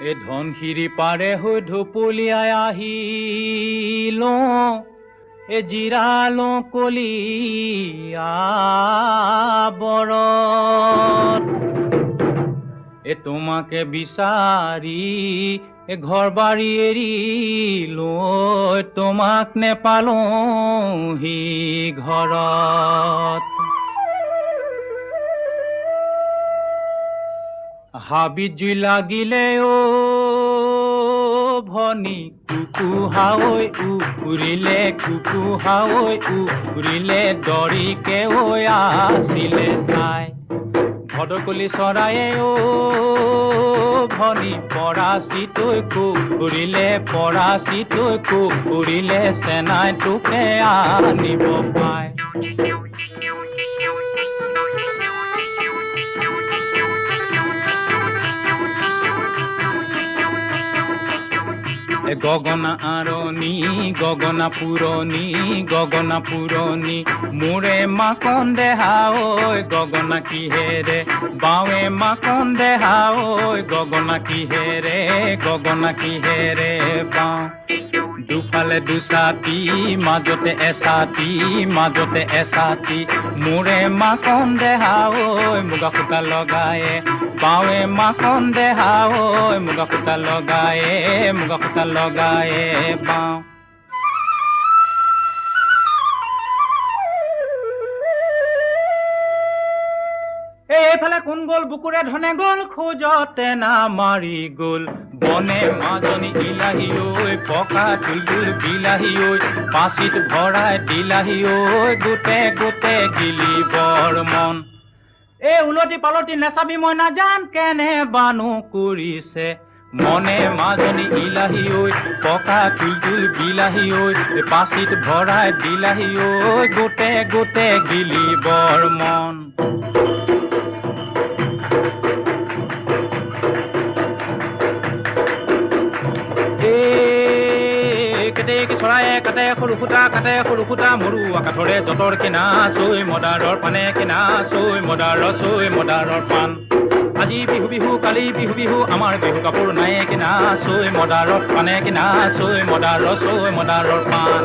এ ধনশিৰি পাৰে হৈ ঢপলিয়াই আহিলো এ জিৰালো কলিয়া বৰত এ তোমাকে বিচাৰি এ ঘৰ বাৰী এৰিলো তোমাক নেপালোহি ঘৰত হাবিত জুই লাগিলে অ ভনী কুকুহাঐ উৰিলে কুকুহাঐ উৰিলে দৰিকে ঐ আছিলে চাই ভদকলি চৰায়ে অ ভনী পৰাচিতৈ কুৰিলে পৰাচিতৈ কুৰিলে চেনাই তোকে আনিব পায় গগনা আৰণি গগনা পুৰণি মোৰে মাকন দেহা ঐ গগনা কিহেৰে বাৱে মাকন দেহা ঐ গগনা কিহেৰে বাওঁ দুফালে দুছাতি মাজতে এছাতি মোৰে মাকন দেহা ঐ মুগা সূতা লগায়ে বাৱে মাকন দেহা ঐ মুগা সূতা লগায়ে বাওঁ এইফালে কোন গ'ল বুকুৰে ধনে গ'ল খোজতে না মাৰি গ'ল বনে মাজনী ইলাহী ঐ পকা তুলতুল বিলাহী ঐ পাচিত ভৰাই দিলাহী ঐ গোটে গিলি বৰ মন এই উলটি পালটি নেচাবি মই নাজান কেনে বানু কৰিছে মনে মাজনী ইলাহী ঐ পকা তুলতুল বিলাহী ঐ পাচিত ভৰাই দিলাহী ঐ গোটে গিলি বৰ মন চৰায়ে কাটে সৰু সূতা মৰুৱা কাঠৰে যতৰ কিনা চৈ মদাৰৰ পানে কিনা চৈ মদাৰৰ পাণ আজি বিহু কালি বিহু আমাৰ বিহু কাপোৰ নাই কিনা চৈ মদাৰৰ পানে কিনা চৈ মদাৰৰ পাণ